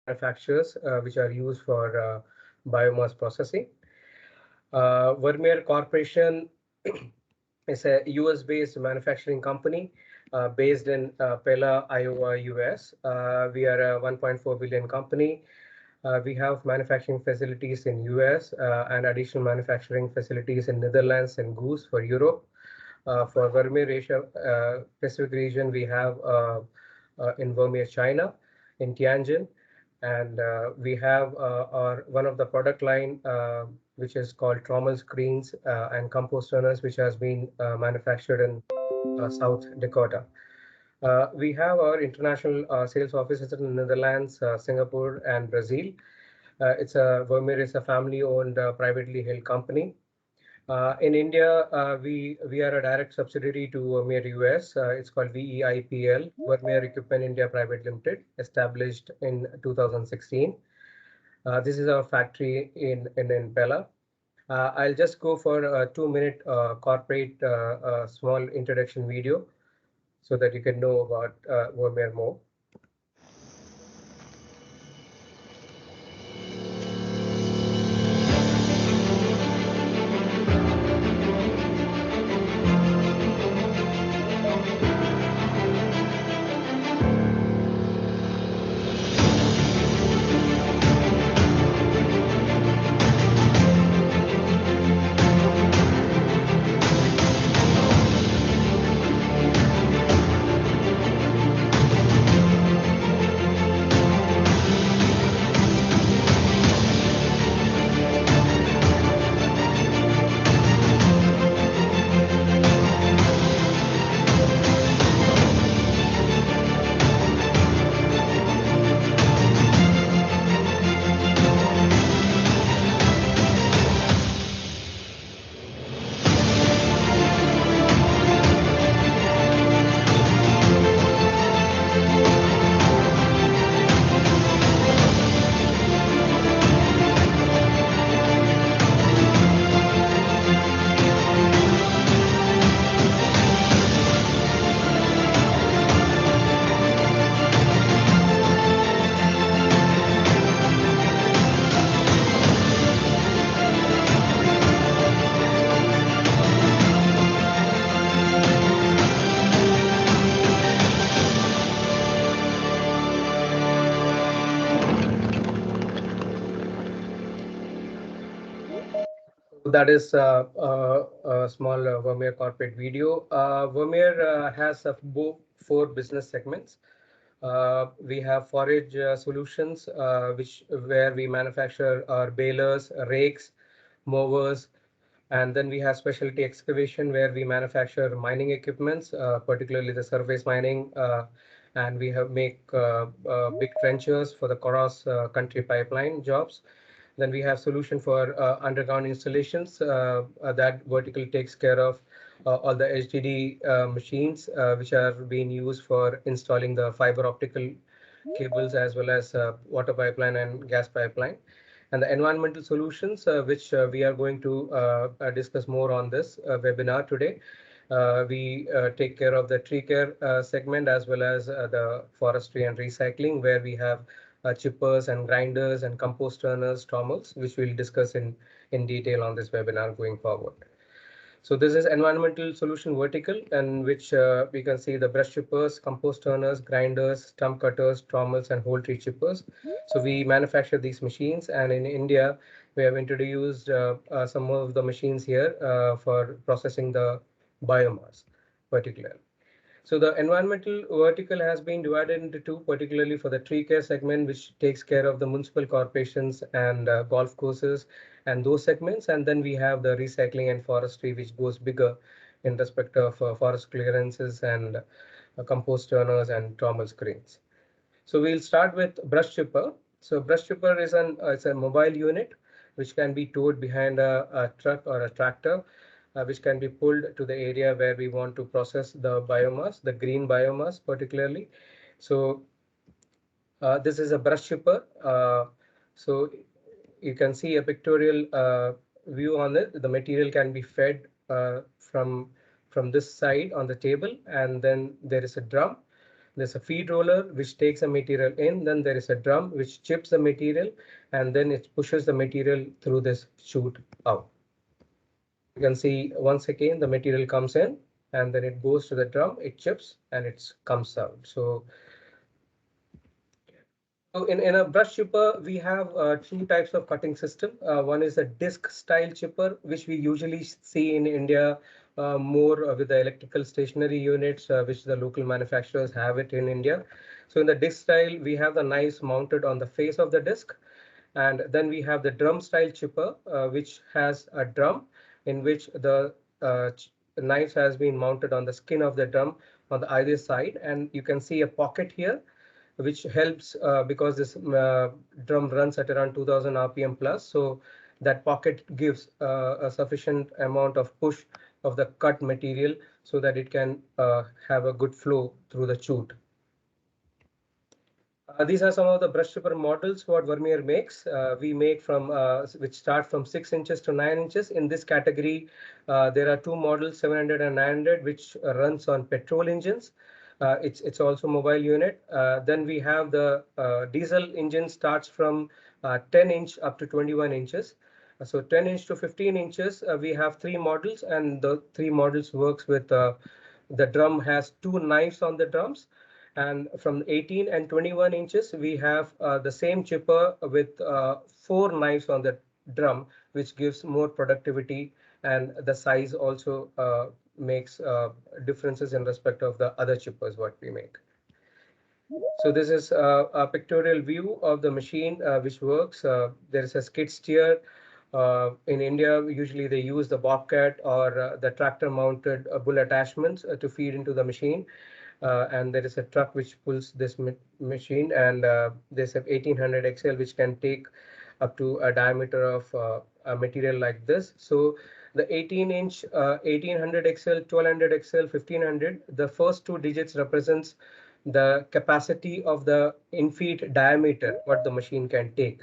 manufacturers which are used for biomass processing. Vermeer Corporation is a US-based manufacturing company based in Pella, Iowa, US. We are a 1.4 billion company. We have manufacturing facilities in US and additional manufacturing facilities in Netherlands and Goose for Europe. For Vermeer Asia Pacific region, we have in Vermeer, China, in Tianjin, and we have our one of the product line which is called trommel screens and compost turners, which has been manufactured in South Dakota. We have our international sales offices in the Netherlands, Singapore, and Brazil. Vermeer is a family-owned, privately held company. In India, we are a direct subsidiary to Vermeer US. It's called VEIPL, Vermeer Equipment India Private Limited, established in 2016. This is our factory in Pella. I'll just go for a 2-minute corporate small introduction video so that you can know about Vermeer more. That is a small Vermeer corporate video. Vermeer has four business segments. We have forage solutions, where we manufacture our balers, rakes, mowers, and then we have specialty excavation where we manufacture mining equipments, particularly the surface mining, and we have make big trenchers for the cross country pipeline jobs. Then we have solution for underground installations. That vertical takes care of all the HDD machines which are being used for installing the fiber optical cables as well as water pipeline and gas pipeline. And the environmental solutions, which we are going to discuss more on this webinar today. We take care of the tree care segment as well as the forestry and recycling, where we have chippers and grinders and compost turners, trommels, which we'll discuss in detail on this webinar going forward. So this is environmental solution vertical, in which we can see the brush chippers, compost turners, grinders, stump cutters, trommels, and whole tree chippers. So we manufacture these machines, and in India, we have introduced some of the machines here for processing the biomass, particularly. So the environmental vertical has been divided into two, particularly for the tree care segment, which takes care of the municipal corporations and golf courses and those segments. And then we have the recycling and forestry, which goes bigger in respect of forest clearances and compost turners and trommel screens. So we'll start with brush chipper. So brush chipper is it's a mobile unit which can be towed behind a truck or a tractor, which can be pulled to the area where we want to process the biomass, the green biomass particularly. So this is a brush chipper. So you can see a pictorial view on it. The material can be fed from this side on the table, and then there is a drum. There's a feed roller which takes the material in, then there is a drum which chips the material, and then it pushes the material through this chute out. You can see once again the material comes in and then it goes to the drum, it chips and it comes out. So in a brush chipper, we have two types of cutting system. One is a disc style chipper, which we usually see in India more with the electrical stationary units, which the local manufacturers have it in India. So in the disc style, we have the knives mounted on the face of the disc. And then we have the drum style chipper, which has a drum in which the knives has been mounted on the skin of the drum on the either side. And you can see a pocket here which helps because this drum runs at around 2000 RPM plus. So that pocket gives a sufficient amount of push of the cut material so that it can have a good flow through the chute. These are some of the brush chipper models what Vermeer makes. We make from which start from 6 inches to 9 inches. In this category, there are two models, 700 and 900, which runs on petrol engines. It's also mobile unit. Then we have the diesel engine starts from 10 inch up to 21 inches. So 10 inch to 15 inches, we have three models, and the three models works with the drum has two knives on the drums. And from 18 and 21 inches, we have the same chipper with four knives on the drum, which gives more productivity, and the size also makes differences in respect of the other chippers what we make. So this is a pictorial view of the machine which works. There is a skid steer. In India, usually they use the bobcat or the tractor mounted bull attachments to feed into the machine. And there is a truck which pulls this machine, and there's a 1800 XL which can take up to a diameter of a material like this. So the 18-inch 1800 XL, 1200 XL, 1500, the first two digits represents the capacity of the in-feet diameter what the machine can take.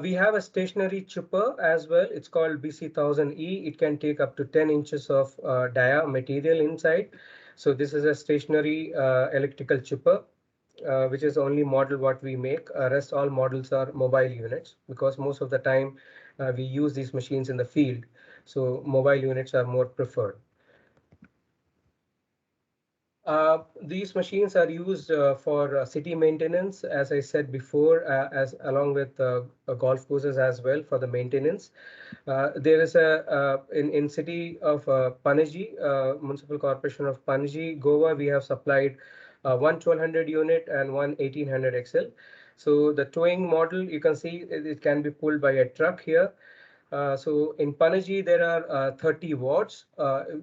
We have a stationary chipper as well. It's called BC1000E. It can take up to 10 inches of dia material inside. So this is a stationary electrical chipper, which is the only model what we make. Rest all models are mobile units because most of the time we use these machines in the field. So mobile units are more preferred. These machines are used for city maintenance, as I said before, as along with golf courses as well for the maintenance. There is a in city of Panaji, Municipal Corporation of Panaji, Goa. We have supplied one 1200 unit and one 1800 XL. So the towing model, you can see it can be pulled by a truck here. So in Panaji, there are 30 wards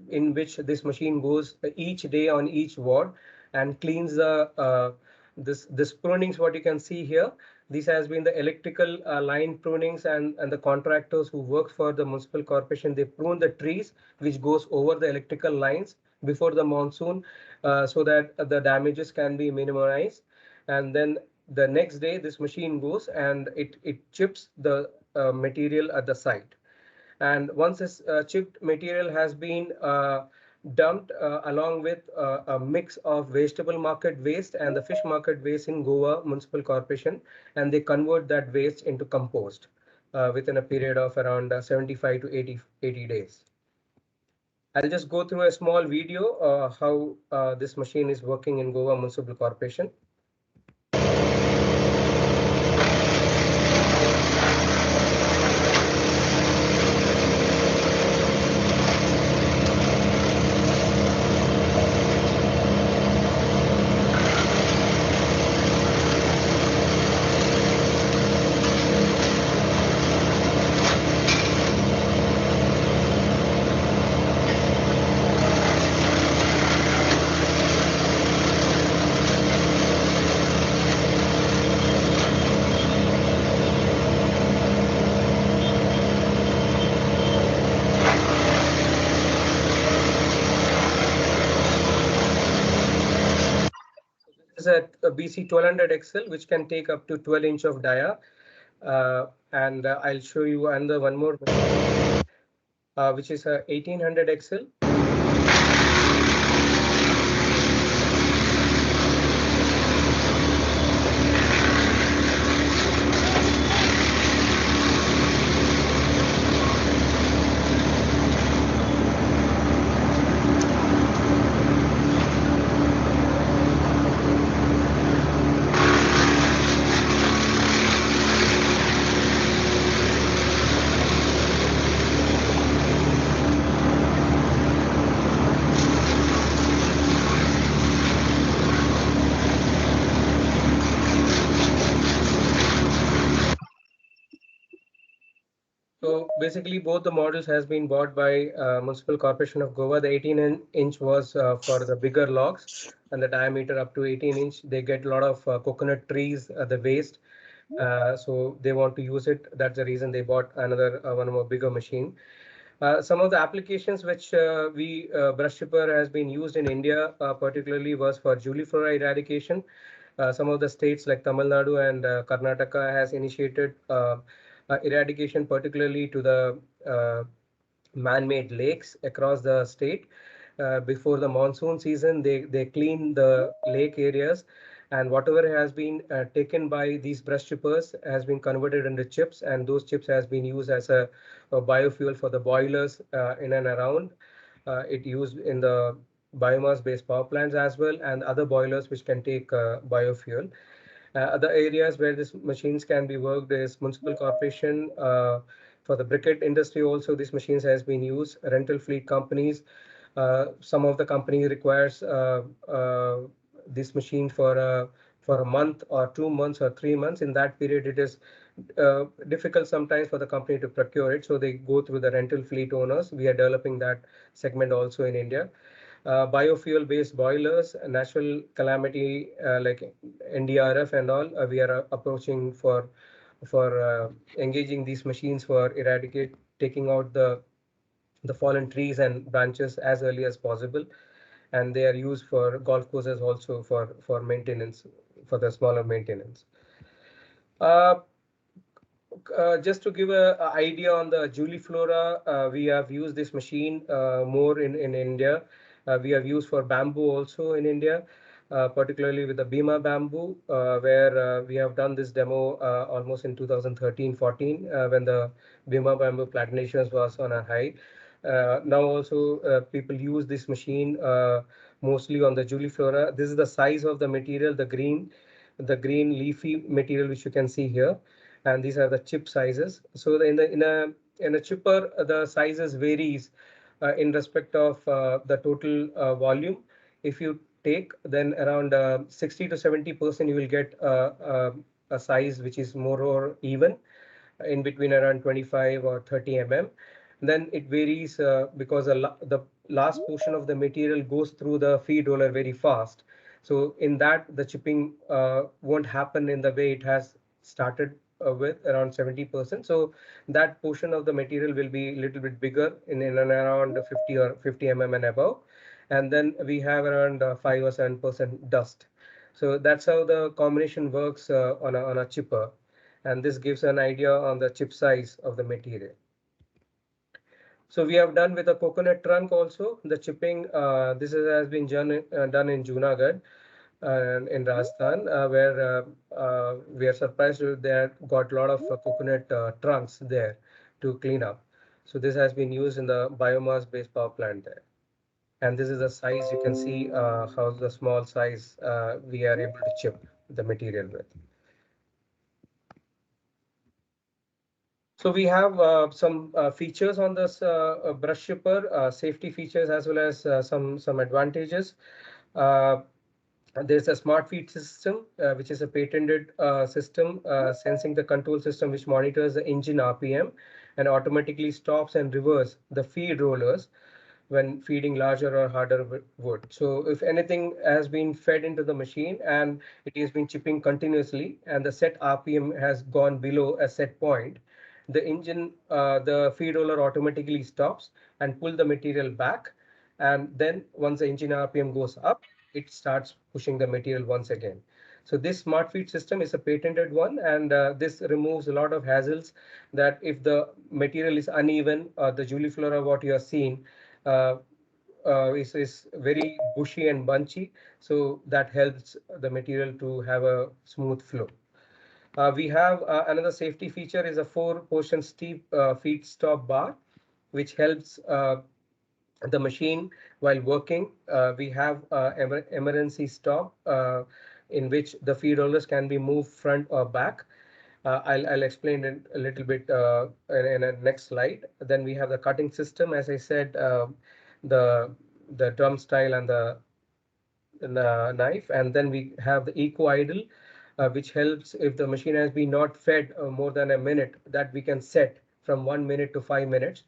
in which this machine goes each day on each ward and cleans the this prunings. What you can see here, this has been the electrical line prunings, and the contractors who work for the municipal corporation, they prune the trees which goes over the electrical lines before the monsoon so that the damages can be minimized. And then the next day, this machine goes and it chips the material at the site. And once this chipped material has been dumped along with a mix of vegetable market waste and the fish market waste in Goa Municipal Corporation, and they convert that waste into compost within a period of around 75 to 80 days. I'll just go through a small video how this machine is working in Goa Municipal Corporation. Is a BC 1200 XL, which can take up to 12 inch of dia. And I'll show you another one more, which is a 1800 XL. So basically, both the models has been bought by Municipal Corporation of Goa. The 18-inch was for the bigger logs, and the diameter up to 18-inch. They get a lot of coconut trees, the waste. So they want to use it. That's the reason they bought another one more bigger machine. Some of the applications which brush chipper has been used in India, particularly was for juliflora eradication. Some of the states like Tamil Nadu and Karnataka has initiated eradication, particularly to the man-made lakes across the state. Before the monsoon season, they clean the lake areas, and whatever has been taken by these brush chippers has been converted into chips, and those chips has been used as a biofuel for the boilers in and around. It used in the biomass-based power plants as well, and other boilers which can take biofuel. Other areas where these machines can be worked is municipal corporation. For the briquette industry also, these machines has been used. Rental fleet companies, some of the company requires this machine for a month or 2 months or 3 months. In that period, it is difficult sometimes for the company to procure it. So they go through the rental fleet owners. We are developing that segment also in India. Biofuel based boilers, natural calamity like NDRF and all, we are approaching for engaging these machines for eradicate taking out the fallen trees and branches as early as possible, and they are used for golf courses also for maintenance, for the smaller maintenance. uh, just to give a idea on the juliflora, we have used this machine more in India. We have used for bamboo also in India, particularly with the Bima bamboo, where we have done this demo almost in 2013-14 when the Bima bamboo plantations was on a high. Now also people use this machine mostly on the juliflora. This is the size of the material, the green leafy material which you can see here, and these are the chip sizes. So in a chipper, the sizes varies in respect of the total volume. If you take, then around 60 to 70% you will get a size which is more or even in between around 25 or 30 mm. Then it varies because the last portion of the material goes through the feed roller very fast. So in that, the chipping won't happen in the way it has started with around 70%. So that portion of the material will be a little bit bigger in and around 50 or 50 mm and above. And then we have around 5 or 7% dust. So that's how the combination works on a chipper. And this gives an idea on the chip size of the material. So we have done with a coconut trunk also, the chipping. Has been done in Junagadh in Rajasthan, where we are surprised they got a lot of coconut trunks there to clean up. So this has been used in the biomass based power plant there. And this is the size. You can see how the small size we are able to chip the material with. So we have some features on this brush chipper, safety features as well as some advantages. Uh, there's a smart feed system, which is a patented system, sensing the control system which monitors the engine RPM and automatically stops and reverse the feed rollers when feeding larger or harder wood. So if anything has been fed into the machine and it has been chipping continuously and the set RPM has gone below a set point, the feed roller automatically stops and pull the material back. And then once the engine RPM goes up, it starts pushing the material once again. So this smart feed system is a patented one, and this removes a lot of hassles that if the material is uneven, the juliflora what you are seeing uh, is very bushy and bunchy. So that helps the material to have a smooth flow. We have another safety feature is a 4-portion steep feedstock bar, which helps the machine while working. We have emergency stop in which the feed rollers can be moved front or back. I'll explain it a little bit in a next slide. Then we have the cutting system, as I said, the drum style and the knife, and then we have the eco idle, which helps if the machine has been not fed more than a minute, that we can set from 1 minute to 5 minutes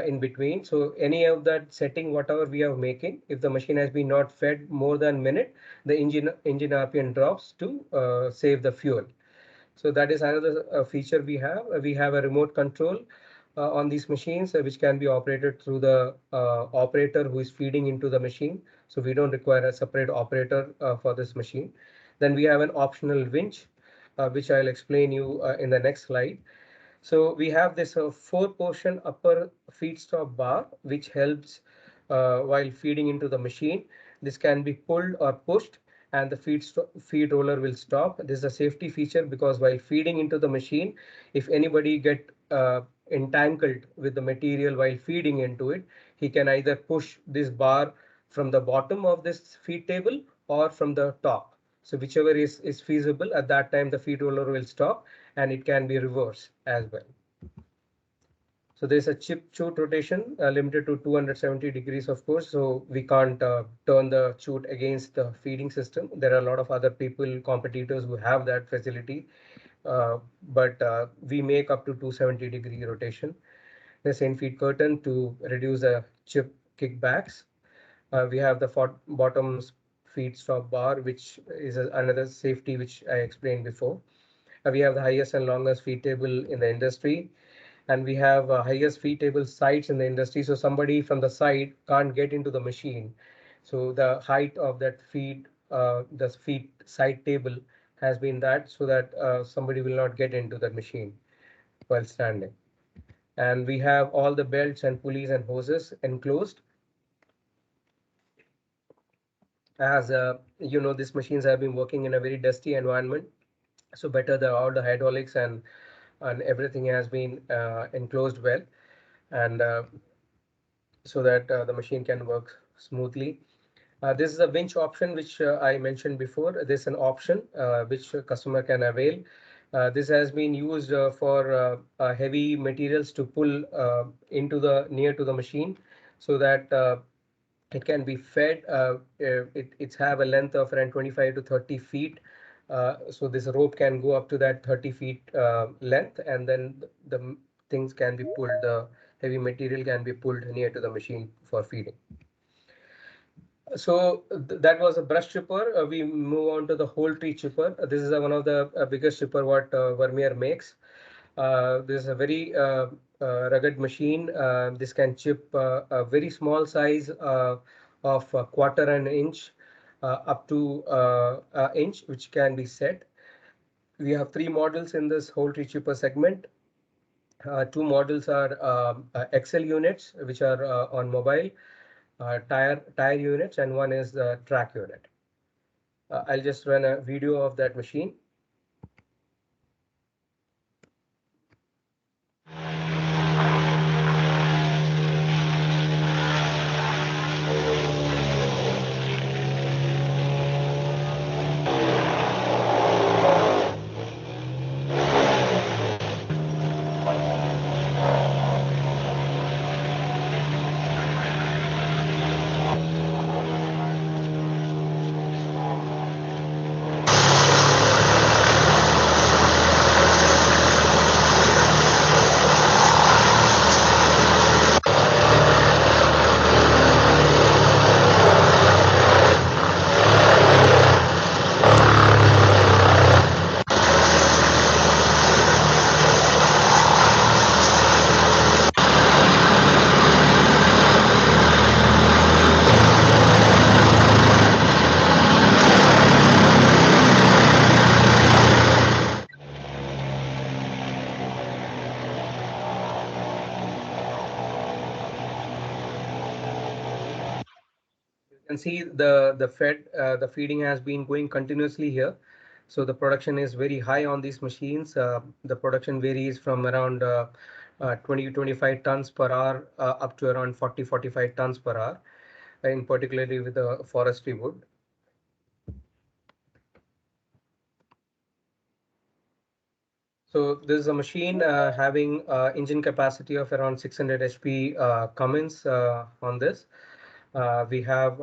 in between. So any of that setting, whatever we are making, if the machine has been not fed more than minute, the engine RPM drops to save the fuel. So that is another feature we have. We have a remote control on these machines, which can be operated through the operator who is feeding into the machine. So we don't require a separate operator for this machine. Then we have an optional winch, which I'll explain you in the next slide. So we have this four-portion upper feedstock bar, which helps while feeding into the machine. This can be pulled or pushed, and the feed roller will stop. This is a safety feature because while feeding into the machine, if anybody get entangled with the material while feeding into it, he can either push this bar from the bottom of this feed table or from the top. So whichever is feasible at that time, the feed roller will stop and it can be reversed as well. So there's a chip chute rotation limited to 270 degrees, of course. So we can't turn the chute against the feeding system. There are a lot of other people, competitors who have that facility, but we make up to 270-degree rotation. There's in-feed curtain to reduce the chip kickbacks. We have the bottom feed stop bar, which is another safety which I explained before. We have the highest and longest feed table in the industry, and we have highest feed table sites in the industry. So somebody from the site can't get into the machine. So the height of that the feed side table has been that so that somebody will not get into the machine while standing. And we have all the belts and pulleys and hoses enclosed. As these machines have been working in a very dusty environment. So better all the hydraulics and everything has been enclosed well, and so that the machine can work smoothly. This is a winch option which I mentioned before. This is an option which a customer can avail. This has been used for heavy materials to pull into the near to the machine, so that it can be fed. It's have a length of around 25 to 30 feet. So this rope can go up to that 30 feet length, and then the things can be pulled. The heavy material can be pulled near to the machine for feeding. So that was a brush chipper. We move on to the whole tree chipper. This is one of the biggest chipper what Vermeer makes. This is a very rugged machine. This can chip a very small size of a quarter an inch up to inch, which can be set. We have three models in this whole tree chipper segment. Two models are XL units, which are on mobile tire units, and one is the track unit. I'll just run a video of that machine. Can see the feeding has been going continuously here. So the production is very high on these machines. The production varies from around 20 to 25 tons per hour up to around 40-45 tons per hour, in particularly with the forestry wood. So this is a machine having engine capacity of around 600 HP Cummins on this. We have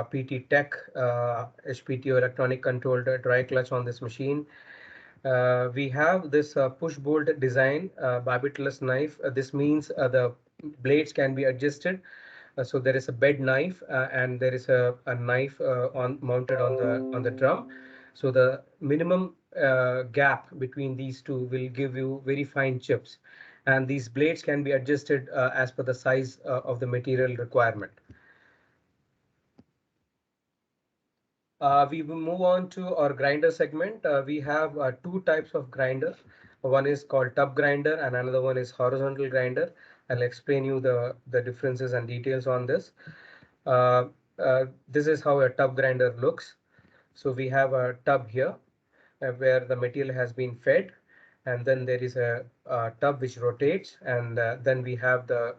PT Tech HPTO electronic controlled dry clutch on this machine. We have this push bolt design, barbetless knife. This means the blades can be adjusted. So there is a bed knife and there is a knife on mounted on the drum. So the minimum gap between these two will give you very fine chips. And these blades can be adjusted as per the size of the material requirement. We will move on to our grinder segment. We have two types of grinder. One is called tub grinder and another one is horizontal grinder. I'll explain you the differences and details on this. Uh, this is how a tub grinder looks. So we have a tub here where the material has been fed, and then there is a tub which rotates, and then we have the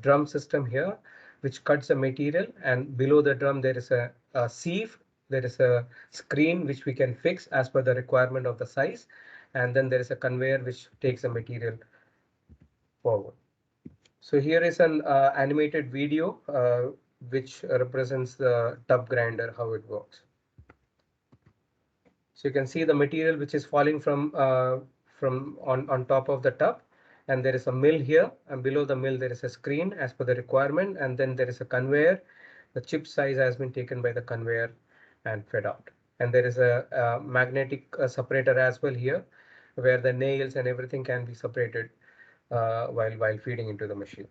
drum system here, which cuts the material, and below the drum there is a sieve. There is a screen which we can fix as per the requirement of the size, and then there is a conveyor which takes the material forward. So here is an animated video which represents the tub grinder, how it works. So you can see the material which is falling from on top of the tub, and there is a mill here, and below the mill there is a screen as per the requirement, and then there is a conveyor. The chip size has been taken by the conveyor and fed out. And there is a magnetic separator as well here, where the nails and everything can be separated while feeding into the machine.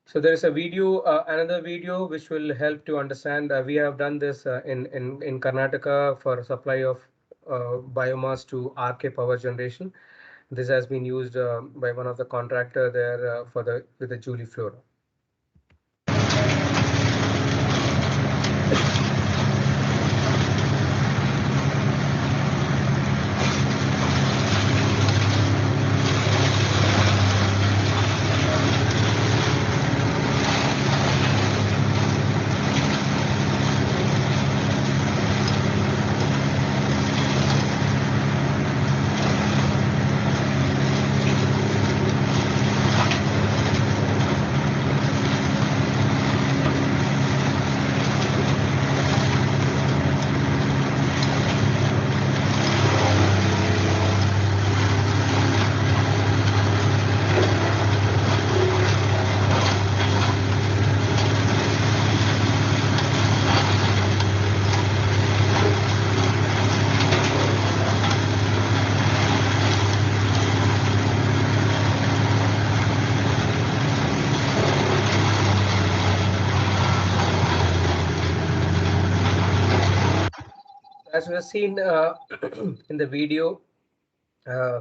So there is a video, another video which will help to understand. We have done this in Karnataka for supply of biomass to RK power generation. This has been used by one of the contractor there for the with the Julie Flora. As we have seen in the video, uh,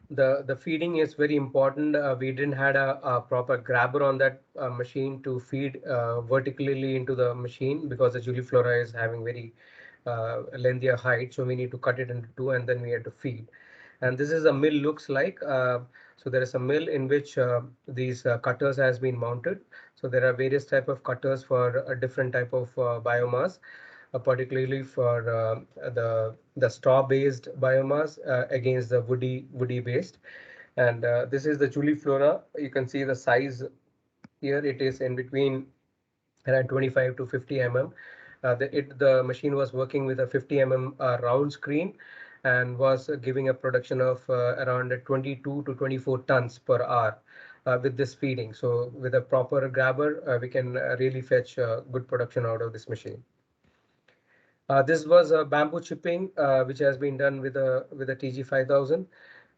the feeding is very important. We didn't had a proper grabber on that machine to feed vertically into the machine because the Juliflora is having very lengthier height, so we need to cut it into two and then we have to feed. And this is a mill looks like. So there is a mill in which these cutters has been mounted. So there are various type of cutters for a different type of biomass, particularly for the straw based biomass against the woody based. And this is the Juliflora. You can see the size here. It is in between around 25 to 50 mm. The machine was working with a 50 mm round screen and was giving a production of around 22 to 24 tons per hour with this feeding. So with a proper grabber, we can really fetch good production out of this machine. This was a bamboo chipping, which has been done with a TG5000.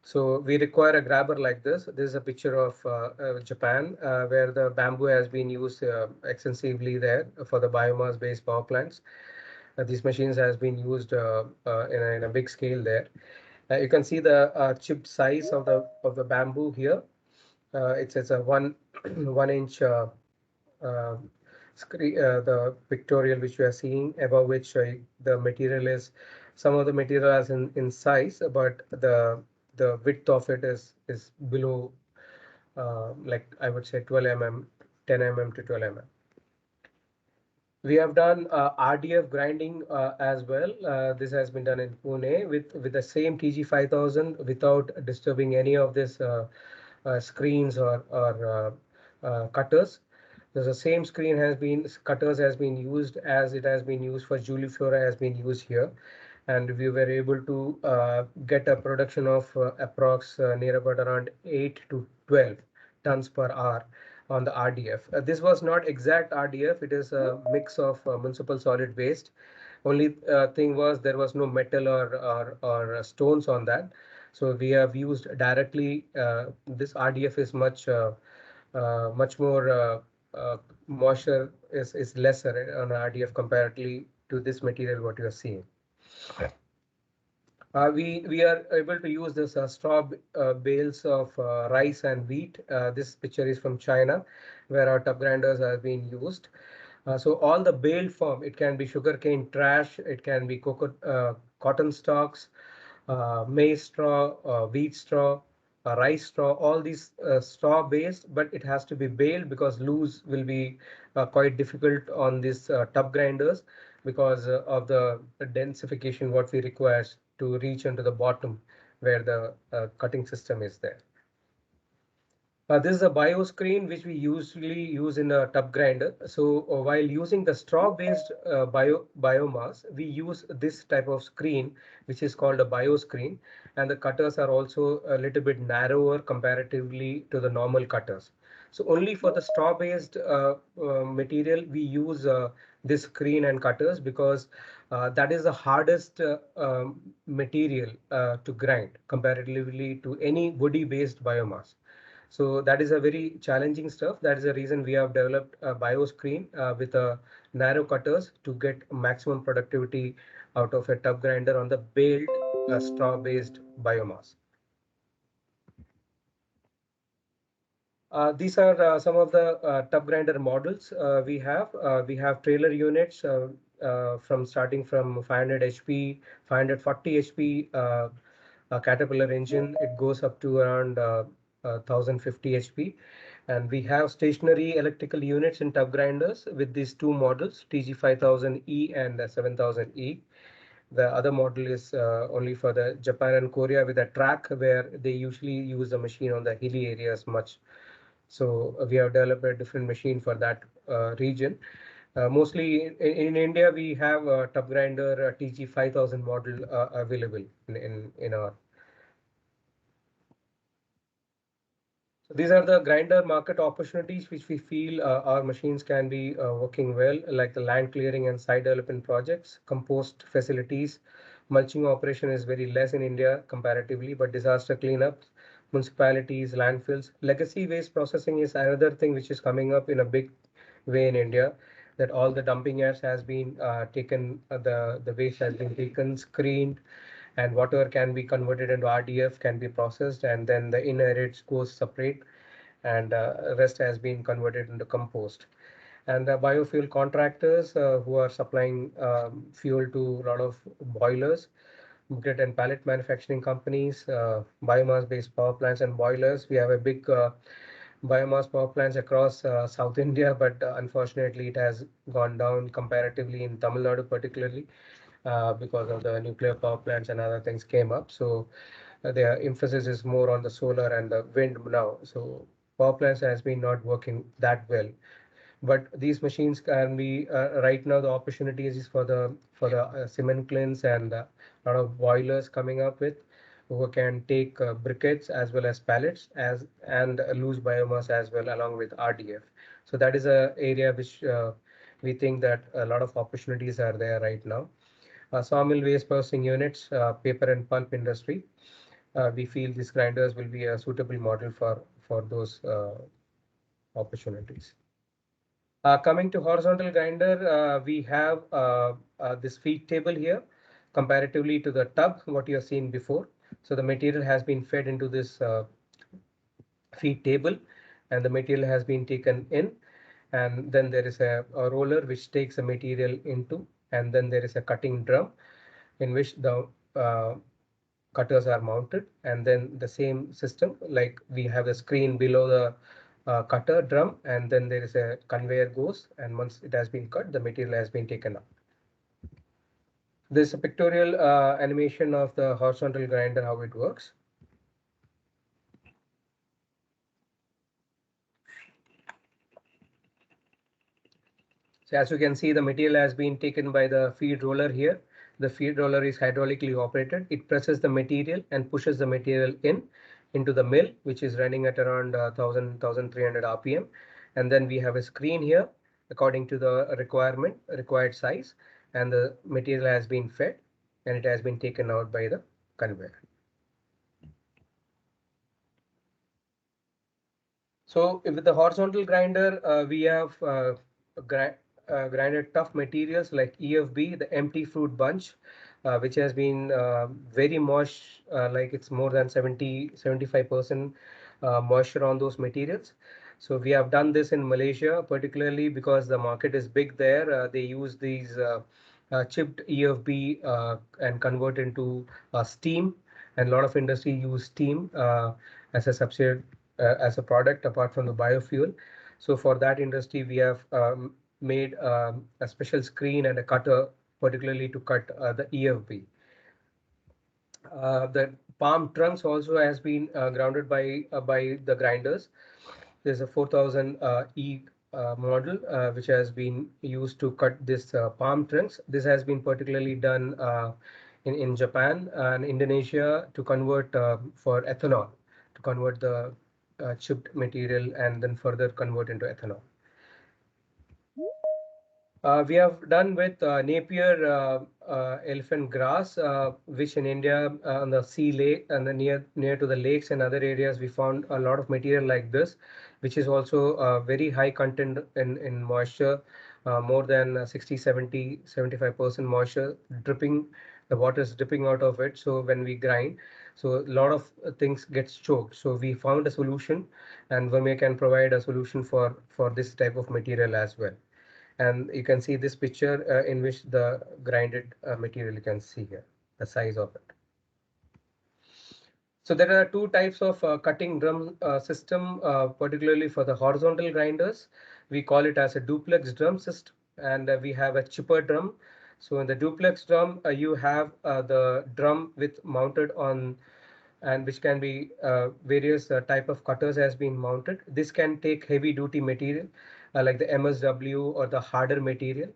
So we require a grabber like this. This is a picture of Japan, where the bamboo has been used extensively there for the biomass-based power plants. These machines has been used in a big scale there. You can see the chip size of the bamboo here. It's a 1 inch uh, the pictorial which we are seeing, above which the material is, some of the material is in size, but the width of it is below like I would say 12 mm, 10 mm to 12 mm. We have done RDF grinding as well. This has been done in Pune with the same TG5000 without disturbing any of this screens or cutters. The same screen has been cutters has been used as it has been used for Julie Flora has been used here, and we were able to get a production of approx near about around 8 to 12 tons per hour on the RDF. This was not exact RDF, it is a mix of municipal solid waste. Only thing was there was no metal or stones on that. So we have used directly, this RDF is much more moisture is lesser on RDF comparatively to this material what you are seeing. We are able to use this straw bales of rice and wheat. This picture is from China, where our tub grinders are being used. So all the bale form, it can be sugarcane trash, it can be cotton stalks, maize straw, wheat straw, rice straw, all these straw based, but it has to be baled because loose will be quite difficult on these tub grinders because of the densification what we require to reach into the bottom where the cutting system is there. This is a bioscreen which we usually use in a tub grinder. So while using the straw-based biomass, we use this type of screen, which is called a bioscreen, and the cutters are also a little bit narrower comparatively to the normal cutters. So only for the straw-based material, we use this screen and cutters because that is the hardest material to grind comparatively to any woody-based biomass. So that is a very challenging stuff. That is the reason we have developed a bioscreen with a narrow cutters to get maximum productivity out of a tub grinder on the baled straw-based biomass. These are some of the tub grinder models we have. We have trailer units from starting from 500 HP, 540 HP Caterpillar engine. It goes up to around 1050 HP. And we have stationary electrical units in tub grinders with these two models, TG5000E and 7000E. The other model is only for the Japan and Korea with a track where they usually use the machine on the hilly areas much. So we have developed a different machine for that region. Mostly in India, we have a tub grinder TG5000 model available in our. So these are the grinder market opportunities which we feel our machines can be working well, like the land clearing and site development projects, compost facilities. Mulching operation is very less in India comparatively, but disaster cleanups, municipalities, landfills. Legacy waste processing is another thing which is coming up in a big way in India, that all the dumping yards has been taken, the waste has been taken, screened, and whatever can be converted into RDF can be processed, and then the inherits goes separate, and rest has been converted into compost. And the biofuel contractors who are supplying fuel to a lot of boilers, grid and pallet manufacturing companies, biomass-based power plants and boilers. We have a big biomass power plants across South India, but unfortunately it has gone down comparatively in Tamil Nadu particularly because of the nuclear power plants and other things came up. So their emphasis is more on the solar and the wind now. So power plants has been not working that well. But these machines can be right now the opportunities is for the cement kilns and a lot of boilers coming up with who can take briquettes as well as pallets as and loose biomass as well along with RDF. So that is a area which we think that a lot of opportunities are there right now. Sawmill waste processing units, paper and pulp industry. We feel these grinders will be a suitable model for those opportunities. Coming to horizontal grinder, we have this feed table here comparatively to the tub, what you have seen before. So the material has been fed into this feed table and the material has been taken in, and then there is a roller which takes the material into, and then there is a cutting drum in which the cutters are mounted, and then the same system, like we have a screen below the cutter drum, and then there is a conveyor goes, and once it has been cut, the material has been taken up. This is a pictorial animation of the horizontal grinder, how it works. So as you can see, the material has been taken by the feed roller here. The feed roller is hydraulically operated. It presses the material and pushes the material into the mill, which is running at around 1300 RPM. And then we have a screen here according to the required size, and the material has been fed and it has been taken out by the conveyor. So with the horizontal grinder, we have grinded tough materials like EFB, the empty fruit bunch, which has been very moist, like it's more than 75% moisture on those materials. So we have done this in Malaysia, particularly because the market is big there. They use these chipped EFB and convert into steam, and a lot of industry use steam as a substitute as a product apart from the biofuel. So for that industry, we have made a special screen and a cutter, particularly to cut the EFB. The palm trunks also has been grounded by the grinders. There's a 4000 E model which has been used to cut this palm trunks. This has been particularly done in Japan and Indonesia to convert for ethanol, to convert the chipped material and then further convert into ethanol. We have done with Napier elephant grass, which in India on the sea lake and the near to the lakes and other areas we found a lot of material like this, which is also very high content in moisture, more than 60, 70, 75% moisture dripping. The water is dripping out of it. So when we grind, so a lot of things gets choked. So we found a solution, and Vermeer can provide a solution for this type of material as well. And you can see this picture in which the grinded material, you can see here the size of it. So there are two types of cutting drum system, particularly for the horizontal grinders. We call it as a duplex drum system, and we have a chipper drum. So in the duplex drum, you have the drum with mounted on, and which can be various type of cutters has been mounted. This can take heavy duty material like the MSW or the harder material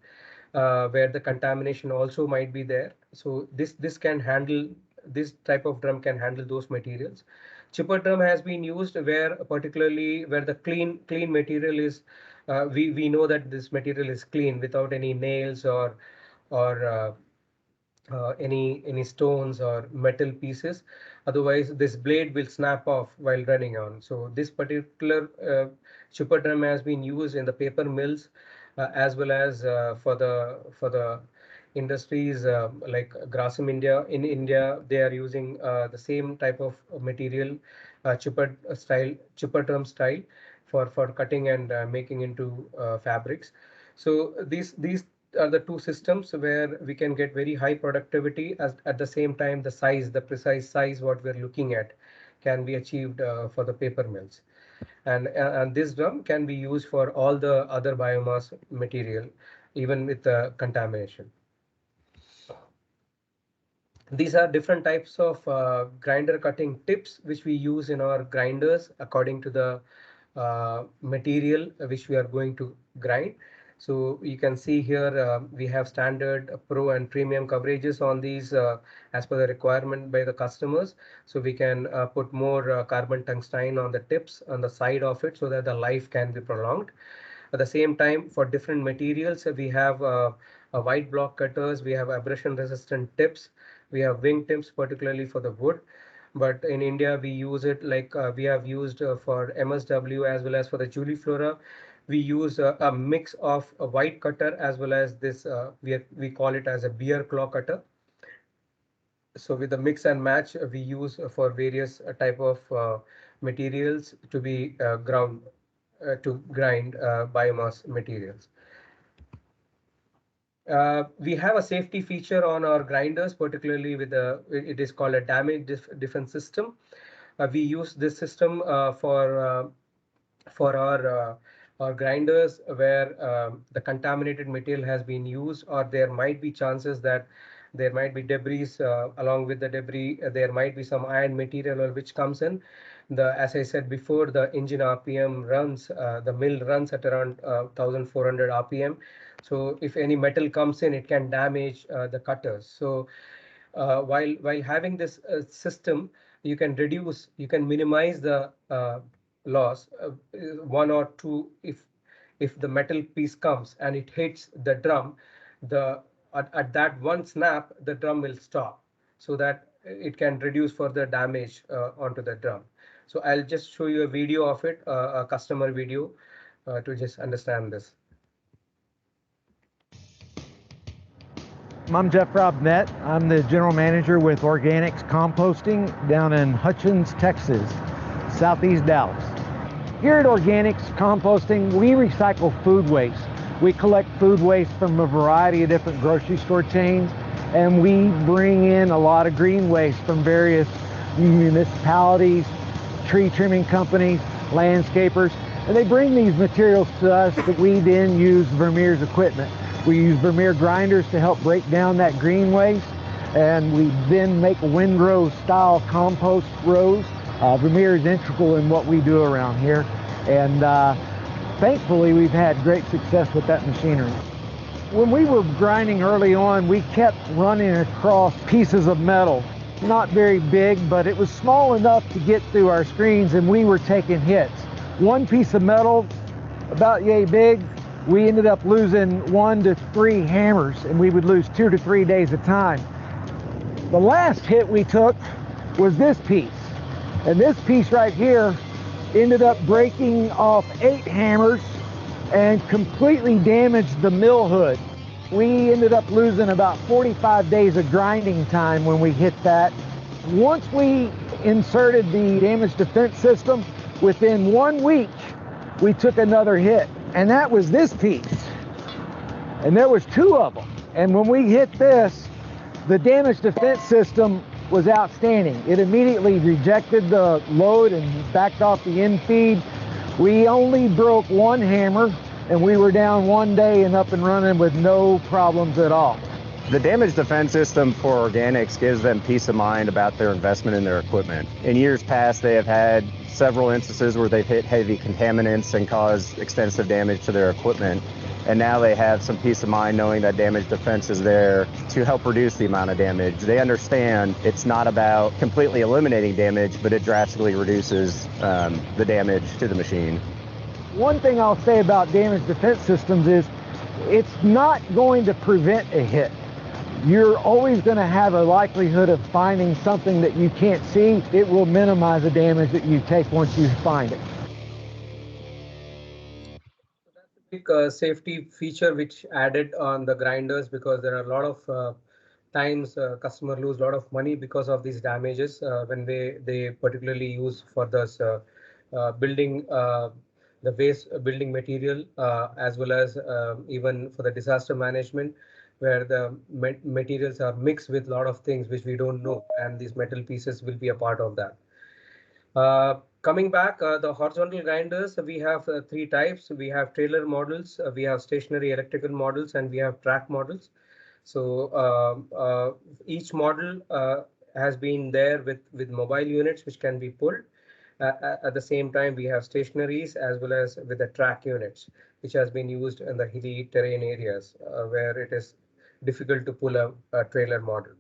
where the contamination also might be there. So this can handle, this type of drum can handle those materials. Chipper drum has been used where particularly where the clean material is, we know that this material is clean without any nails or any stones or metal pieces. Otherwise, this blade will snap off while running on. So this particular chipper drum has been used in the paper mills as well as for the industries like Grasim India. In India, they are using the same type of material, chipper drum style for cutting and making into fabrics. So these are the two systems where we can get very high productivity as at the same time the precise size what we're looking at can be achieved for the paper mills. And this drum can be used for all the other biomass material, even with the contamination. These are different types of grinder cutting tips which we use in our grinders according to the material which we are going to grind. So you can see here we have standard, pro and premium coverages on these as per the requirement by the customers. So we can put more carbon tungsten on the tips on the side of it so that the life can be prolonged. At the same time, for different materials, we have a white block cutters, we have abrasion resistant tips, we have wing tips, particularly for the wood. But in India, we use it like we have used for MSW as well as for the Juliflora. We use a mix of a white cutter as well as this, we call it as a beer claw cutter. So with the mix and match, we use for various type of materials to be ground to grind biomass materials. We have a safety feature on our grinders, particularly with it is called a damage defense system. We use this system for our grinders where the contaminated material has been used, or there might be chances that there might be debris. Along with the debris, there might be some iron material or which comes in. As I said before, the engine RPM runs, the mill runs at around 1400 RPM. So if any metal comes in, it can damage the cutters. So while having this system, you can minimize the loss. One or two, if the metal piece comes and it hits the drum, the at that one snap, the drum will stop, so that it can reduce further damage onto the drum. So I'll just show you a video of it, a customer video, to just understand this. I'm Jeff Robnett. I'm the general manager with Organics Composting down in Hutchins, Texas, southeast Dallas. Here at Organics Composting, we recycle food waste. We collect food waste from a variety of different grocery store chains, and we bring in a lot of green waste from various municipalities, tree trimming companies, landscapers, and they bring these materials to us that we then use Vermeer's equipment. We use Vermeer grinders to help break down that green waste, and we then make windrow style compost rows. Vermeer is integral in what we do around here, and thankfully we've had great success with that machinery. When we were grinding early on, we kept running across pieces of metal. Not very big, but it was small enough to get through our screens, and we were taking hits. One piece of metal, about yay big, we ended up losing 1 to 3 hammers, and we would lose 2 to 3 days at a time. The last hit we took was this piece. And this piece right here ended up breaking off 8 hammers and completely damaged the mill hood. We ended up losing about 45 days of grinding time when we hit that. Once we inserted the damage defense system, within 1 week, we took another hit, and that was this piece. And there was 2 of them. And when we hit this, the damage defense system was outstanding. It immediately rejected the load and backed off the infeed. We only broke 1 hammer, and we were down 1 day and up and running with no problems at all. The damage defense system for organics gives them peace of mind about their investment in their equipment. In years past, they have had several instances where they've hit heavy contaminants and caused extensive damage to their equipment. And now they have some peace of mind knowing that damage defense is there to help reduce the amount of damage. They understand it's not about completely eliminating damage, but it drastically reduces the damage to the machine. One thing I'll say about damage defense systems is it's not going to prevent a hit. You're always going to have a likelihood of finding something that you can't see. It will minimize the damage that you take once you find it. Big safety feature which added on the grinders, because there are a lot of times customer lose a lot of money because of these damages when they particularly use for this building the waste building material, as well as even for the disaster management, where the materials are mixed with a lot of things which we don't know, and these metal pieces will be a part of that. Coming back, the horizontal grinders, we have 3 types. We have trailer models, we have stationary electrical models, and we have track models. So each model has been there with mobile units which can be pulled. At the same time, we have stationaries as well as with the track units, which has been used in the hilly terrain areas where it is difficult to pull a trailer model.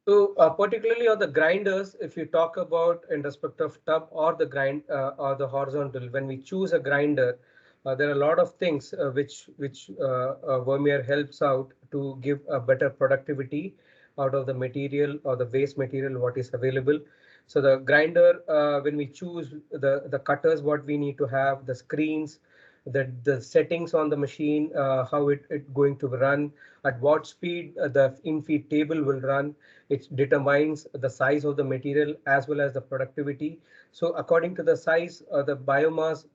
So particularly on the grinders, if you talk about in respect of tub or the grind or the horizontal, when we choose a grinder, there are a lot of things which Vermeer helps out to give a better productivity out of the material or the waste material what is available. So the grinder, when we choose the cutters, what we need to have, the screens, the settings on the machine, how it going to run, at what speed the in-feed table will run. It determines the size of the material as well as the productivity. So according to the size, the biomass,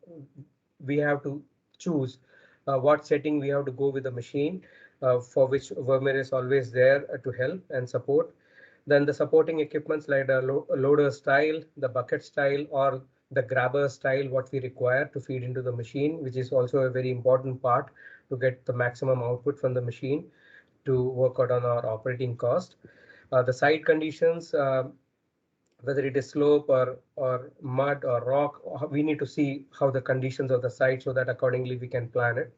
we have to choose what setting we have to go with the machine, for which Vermeer is always there to help and support. Then the supporting equipments like the loader style, the bucket style, or the grabber style, what we require to feed into the machine, which is also a very important part to get the maximum output from the machine to work out on our operating cost. The site conditions, whether it is slope or mud or rock, we need to see how the conditions of the site so that accordingly we can plan it.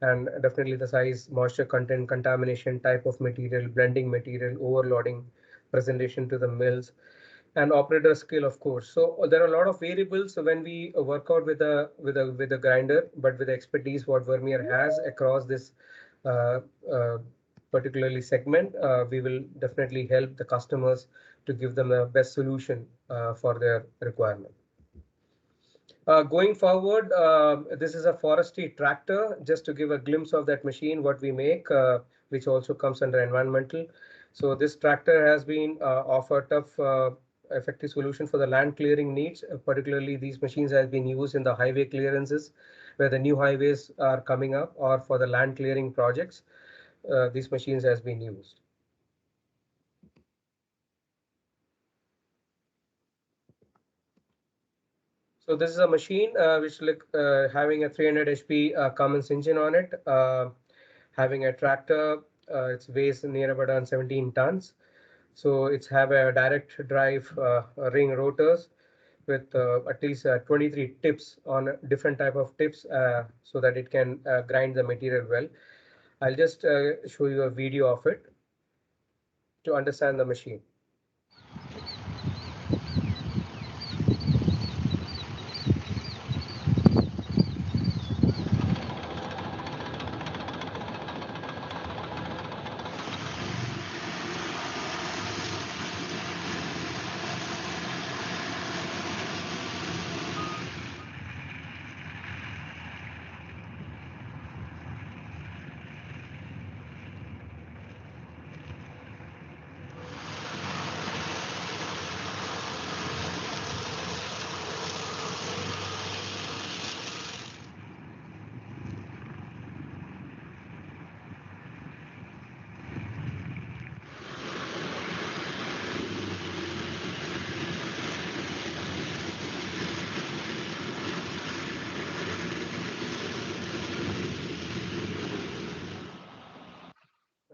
and definitely the size, moisture content, contamination, type of material, blending material, overloading, presentation to the mills, and operator skill, of course. So there are a lot of variables when we work out with a grinder, but with the expertise what Vermeer has across this uh, uh, particularly segment, we will definitely help the customers to give them the best solution for their requirement. Going forward, this is a forestry tractor, just to give a glimpse of that machine, what we make, which also comes under environmental. So this tractor has been offered tough, effective solution for the land clearing needs. Particularly, these machines have been used in the highway clearances, where the new highways are coming up, or for the land clearing projects. These machines has been used. So this is a machine which like having a 300 HP Cummins engine on it, having a tractor. It weighs near about around 17 tons. So it's have a direct drive ring rotors with at least 23 tips on different type of tips, so that it can grind the material well. I'll just show you a video of it to understand the machine.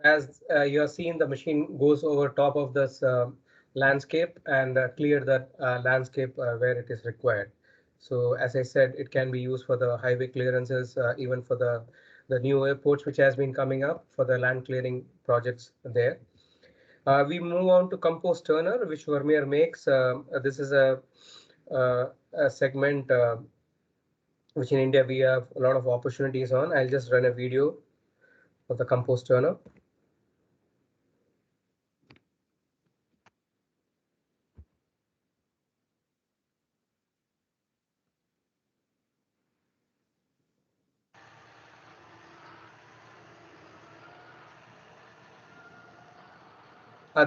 As you are seeing, the machine goes over top of this landscape and clear that landscape where it is required. So as I said, it can be used for the highway clearances, even for the new airports which has been coming up for the land clearing projects there. We move on to Compost Turner, which Vermeer makes. This is a segment which in India we have a lot of opportunities on. I'll just run a video of the Compost Turner.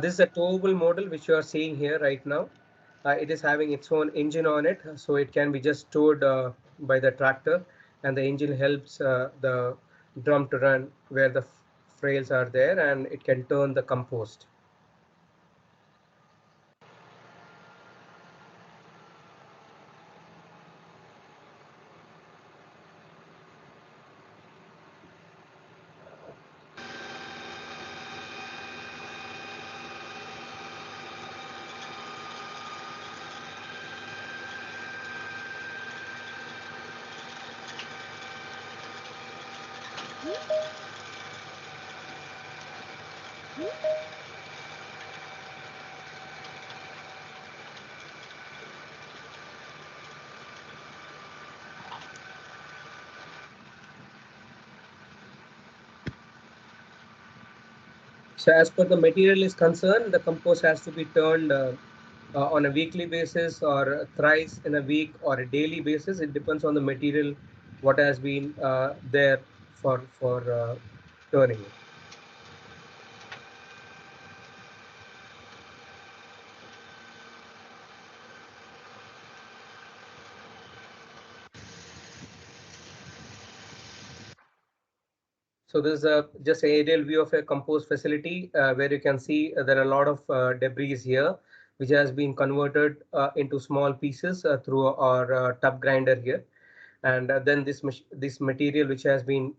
This is a towable model which you are seeing here right now. It is having its own engine on it, so it can be just towed by the tractor, and the engine helps the drum to run where the frails are there, and it can turn the compost. So as per the material is concerned, the compost has to be turned on a weekly basis, or thrice in a week, or a daily basis. It depends on the material, what has been there for turning it. So this is just an aerial view of a compost facility where you can see there are a lot of debris here, which has been converted into small pieces through our tub grinder here. And then this material which has been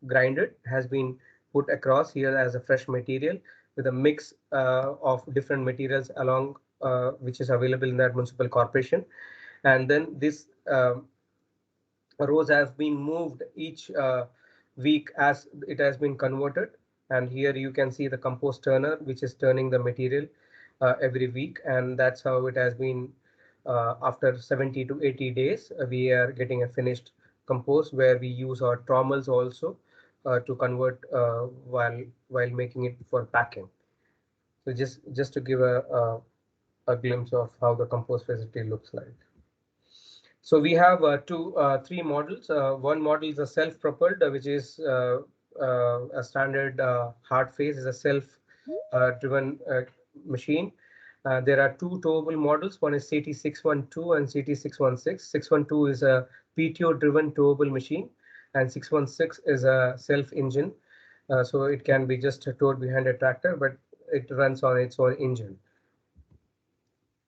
grinded has been put across here as a fresh material with a mix of different materials along which is available in that municipal corporation. And then this rows have been moved each week as it has been converted. And here you can see the compost turner, which is turning the material every week. And that's how it has been. After 70 to 80 days, we are getting a finished compost where we use our trommels also to convert while making it for packing. So just to give a glimpse of how the compost facility looks like. So we have three models. One model is a self-propelled, which is a standard hard phase, is a self-driven machine. There are two towable models. One is CT612 and CT616. 612 is a PTO-driven towable machine, and 616 is a self-engine. So it can be just towed behind a tractor, but it runs on its own engine.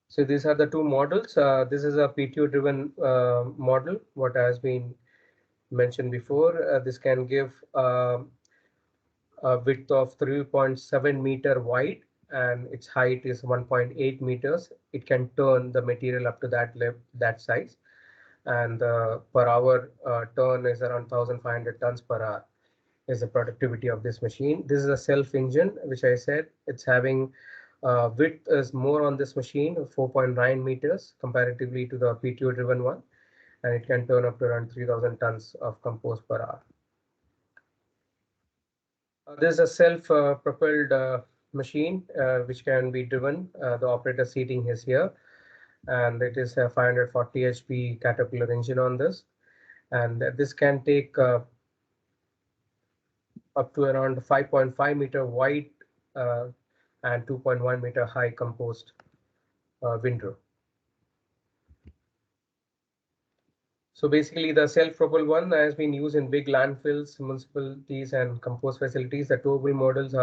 So these are the two models. This is a PTO-driven model, what has been mentioned before. This can give a width of 3.7 meter wide, and its height is 1.8 meters. It can turn the material up to that size, and per hour turn is around 1,500 tons per hour is the productivity of this machine. This is a self engine, which I said it's having width is more on this machine, 4.9 meters comparatively to the PTO driven one, and it can turn up to around 3,000 tons of compost per hour. This is a self-propelled machine which can be driven. The operator seating is here, and it is a 540 HP Caterpillar engine on this, and this can take up to around 5.5 meter wide uh, and 2.1 meter high compost windrow. So basically, the self-propelled one has been used in big landfills, municipalities, and compost facilities. The towable models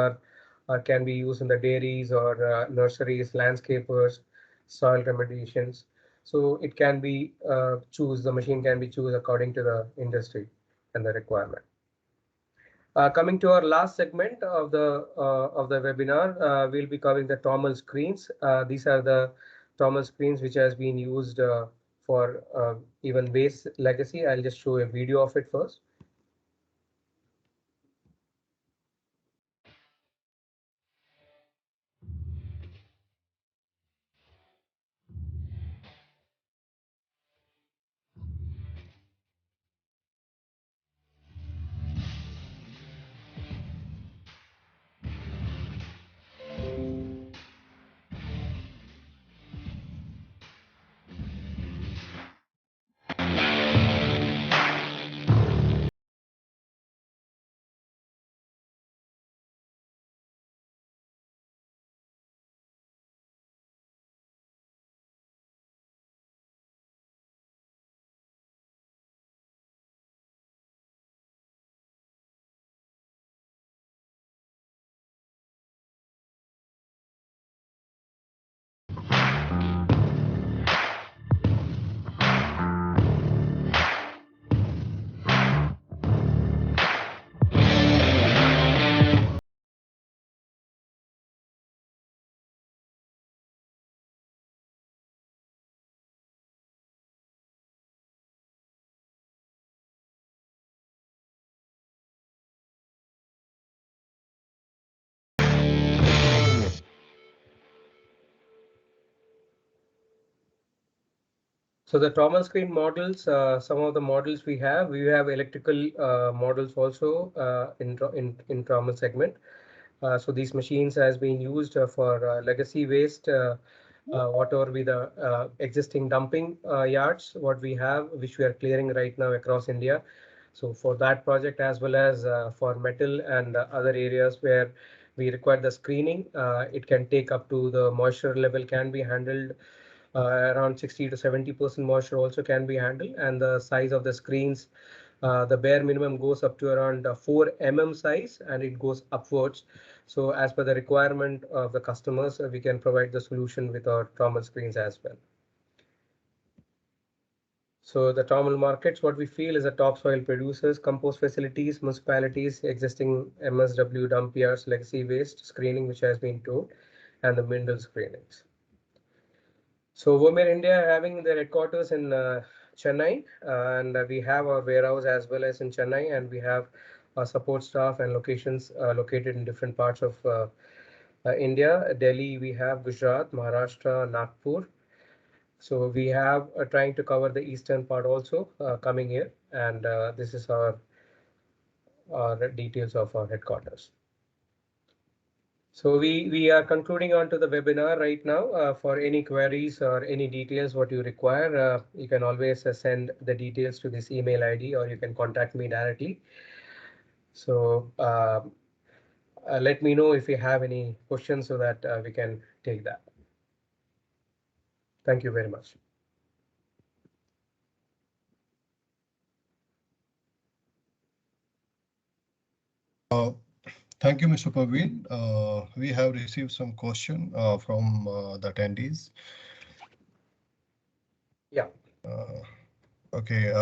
can be used in the dairies or nurseries, landscapers, soil remediations. So it can be the machine can be choose according to the industry and the requirement. Coming to our last segment of the webinar, we'll be covering the trommel screens. These are the trommel screens which has been used for even waste legacy. I'll just show a video of it first. So the trommel screen models, some of the models we have electrical models also in trommel segment. So these machines has been used for legacy waste, whatever be the existing dumping yards, what we have, which we are clearing right now across India. So for that project, as well as for metal and other areas where we require the screening, it can take up to the moisture level can be handled. Around 60 to 70% moisture also can be handled, and the size of the screens, the bare minimum goes up to around 4 mm size, and it goes upwards. So as per the requirement of the customers, we can provide the solution with our trommel screens as well. So the trommel markets, what we feel is the topsoil producers, compost facilities, municipalities, existing MSW dump yards, legacy waste screening, which has been told, and the mineral screenings. So Vermeer India having their headquarters in Chennai, and we have our warehouse as well as in Chennai, and we have our support staff and locations located in different parts of India. Delhi, we have Gujarat, Maharashtra, Nagpur. So we have trying to cover the eastern part also coming here, and this is our details of our headquarters. So we are concluding on to the webinar right now. For any queries or any details what you require, you can always send the details to this email ID, or you can contact me directly. So let me know if you have any questions so that we can take that. Thank you very much. Thank you, Mr. Praveen. We have received some question from the attendees. Yeah. Okay.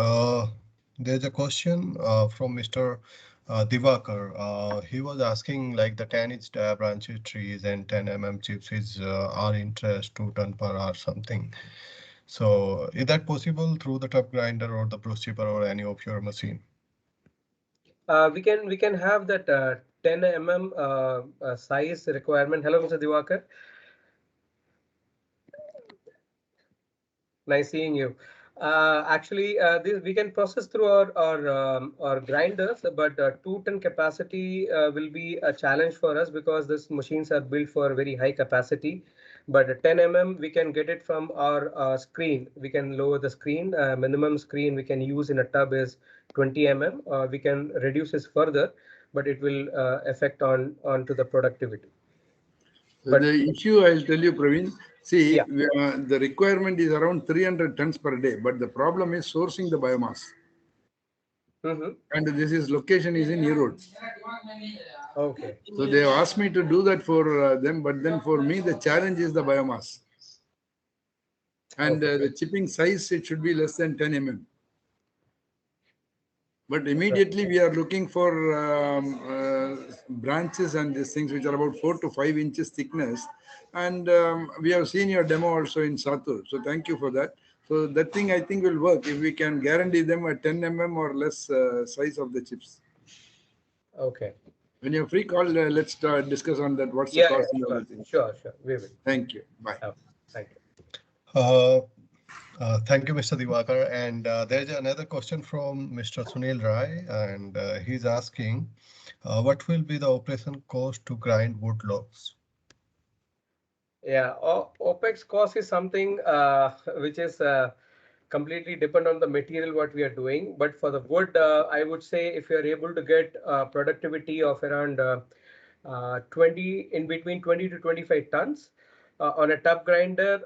There's a question from Mr. Divakar. He was asking like the 10-inch branches trees and 10 chips is our interest 2 ton per hour something. So is that possible through the tub grinder or the brush chipper or any of your machine? We can have that 10 size requirement. Hello, Mr. Divakar. Nice seeing you. Actually, this we can process through our grinders, but 2 ton capacity will be a challenge for us because these machines are built for very high capacity. But 10 we can get it from our screen. We can lower the screen. Minimum screen we can use in a tub is 20 We can reduce this further, but it will affect onto the productivity. So the issue I'll tell you, Praveen. See, Yeah. the requirement is around 300 tons per day, but the problem is sourcing the biomass. And this location is in Erode. Okay. So they have asked me to do that for them, but then for me the challenge is the biomass. And the chipping size, it should be less than 10 But immediately we are looking for branches and these things which are about 4 to 5 inches thickness. And we have seen your demo also in Satur. So thank you for that. So that thing I think will work if we can guarantee them a 10 or less size of the chips. Okay. When you're free, call, let's discuss on that. What's the cost and everything. Sure. We will. Thank you. Bye. Thank you. Thank you, Mr. Divakar. And there's another question from Mr. Sunil Rai, and he's asking, what will be the operation cost to grind wood logs? Yeah, OPEX cost is something which is completely depend on the material what we are doing. But for the wood, I would say if you are able to get productivity of around 20 in between 20 to 25 tons on a tub grinder,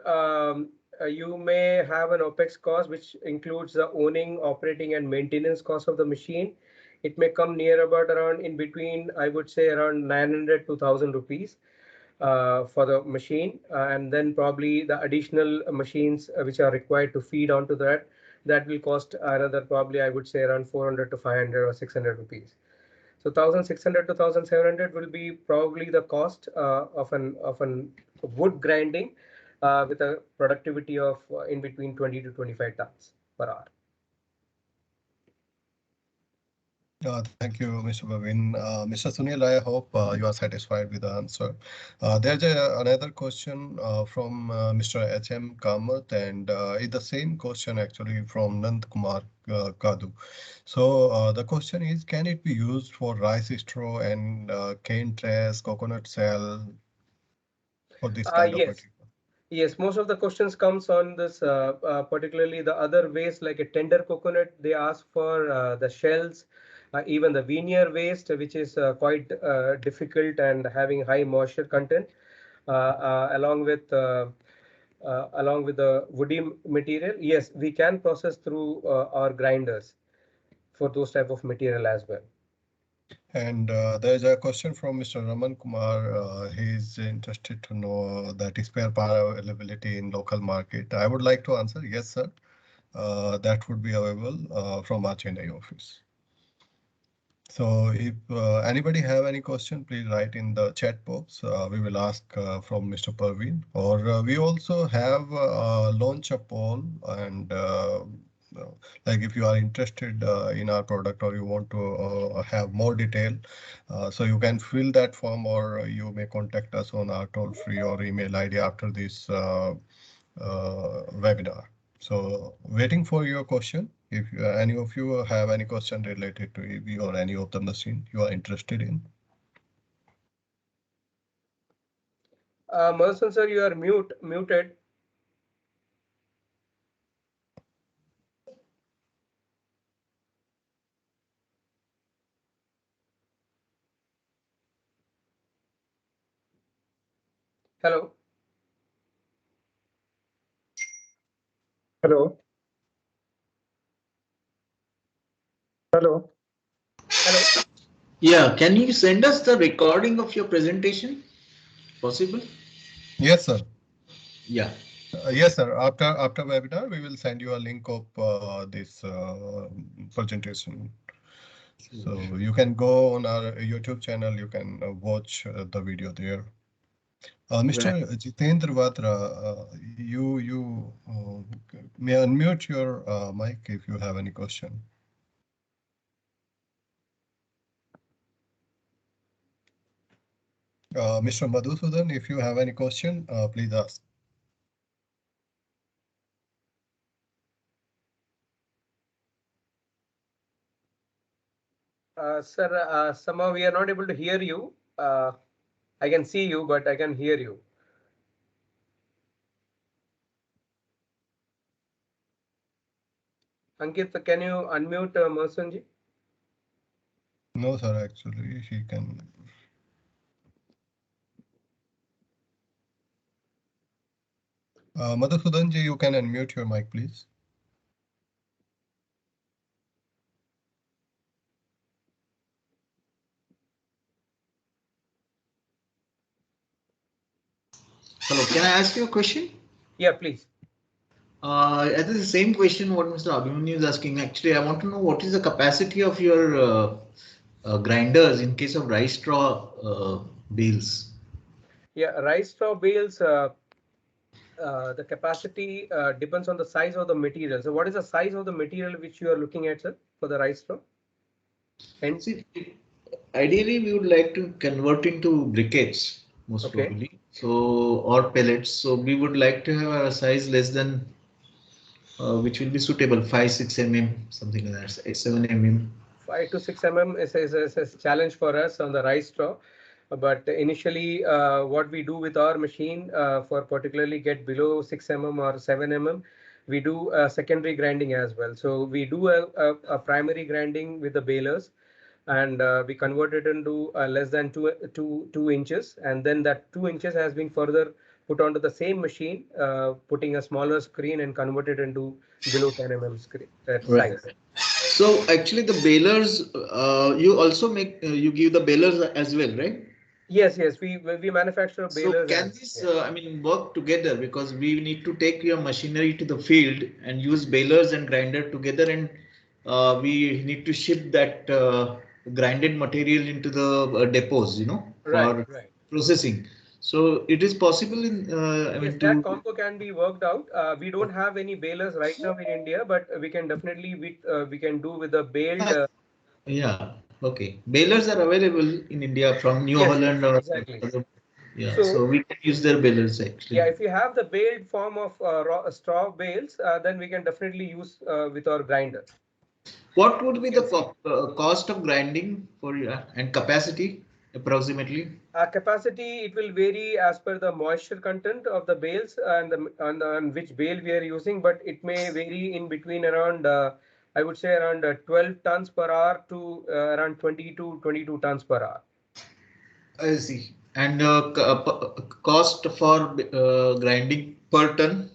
you may have an OPEX cost which includes the owning, operating, and maintenance cost of the machine. It may come near about around in between, I would say around 900 to 1,000 rupees. For the machine, and then probably the additional machines which are required to feed onto that will cost another probably I would say around 400 to 500 or 600 rupees. So 1,600 to 1,700 will be probably the cost of an wood grinding with a productivity of in between 20 to 25 tons per hour. Thank you, Mr. Bhavin. Mr. Sunil, I hope you are satisfied with the answer. There's another question from Mr. H.M. Kamath, and it's the same question actually from Nand Kumar Kadu. So the question is, can it be used for rice straw and cane trash, coconut shell, for this kind of material? Yes, most of the questions comes on this, particularly the other waste like a tender coconut. They ask for the shells, even the veneer waste, which is quite difficult and having high moisture content, along with the woody material. Yes, we can process through our grinders for those type of material as well. And there's a question from Mr. Raman Kumar. He's interested to know that spare part availability in local market. I would like to answer, yes, sir. That would be available from our Chennai office. So if anybody have any question, please write in the chat box. We will ask from Mr. Parveen. Or we also have launch a poll, and like if you are interested in our product or you want to have more detail, so you can fill that form or you may contact us on our toll free or email ID after this webinar. So waiting for your question. If any of you have any question related to EV or any of the machine you are interested in. Merson sir, you are muted. Hello. Hello. Hello. Hello. Yeah, can you send us the recording of your presentation? Possible? Yes, sir. Yeah. Yes, sir. After webinar, we will send you a link of this presentation. So you can go on our YouTube channel. You can watch the video there. Mr. Right. Jitendra Vatra, you may unmute your mic if you have any question. Mr. Madhusudan, if you have any question, please ask. Sir, somehow we are not able to hear you. I can see you, but I can hear you. Ankit, can you unmute Merson ji? No, sir, actually, he can. Madhusudan ji, you can unmute your mic, please. Hello, can I ask you a question? Yeah, please. It is the same question what Mr. Abhimanyu is asking. Actually, I want to know what is the capacity of your grinders in case of rice straw bales? Yeah, rice straw bales, the capacity depends on the size of the material. So what is the size of the material which you are looking at, sir, for the rice straw? And See, ideally, we would like to convert into briquettes, most okay. probably. So, or pellets. So, we would like to have a size less than which will be suitable 5-6 mm, something like that, 7 mm. 5 to 6 mm is a challenge for us on the rice straw. But initially, what we do with our machine for particularly get below 6 mm or 7 mm, we do secondary grinding as well. So we do a primary grinding with the balers, and we convert it into less than 2 inches, and then that 2 inches has been further put onto the same machine, putting a smaller screen and convert it into below 10 mm screen Right. size. So actually the balers, you also make, you give the balers as well, right? Yes, yes, we manufacture So balers can as this, yeah. I mean, work together because we need to take your machinery to the field and use balers and grinder together, and we need to ship that grinded material into the depots, you know, Right, for right. processing. So it is possible in, I Yes, mean, that to combo can be worked out. We don't have any balers right now in India, but we can definitely we can do with the baled. yeah, okay. Balers are available in India from New Yes, yes, Holland or exactly. other, yeah. So So we can use their balers yeah, actually. if you have the baled form of straw bales, then we can definitely use with our grinder. What would be You the can see. cost of grinding for and capacity approximately? Capacity, it will vary as per the moisture content of the bales and on which bale we are using, but it may vary in between around I would say around 12 tons per hour to around 20 to 22 tons per hour. I see. And cost for grinding per ton?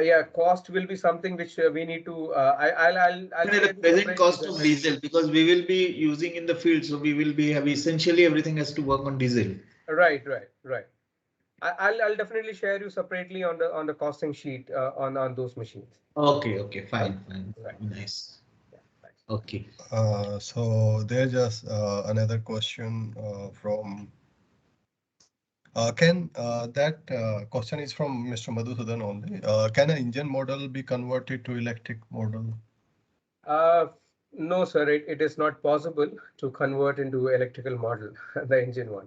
Yeah, cost will be something which we need to. I'll Even at share the you present separately cost of separately. diesel, because we will be using in the field, so we will be have essentially everything has to work on diesel. Right, right, right. I'll definitely share you separately on the costing sheet on those machines. Okay, okay, Right, fine, fine, right. nice. Yeah, thanks. Okay. So there's just another question from. Can that question is from Mr. Madhusudan only. Can an engine model be converted to electric model? No, sir, it is not possible to convert into electrical model, the engine one.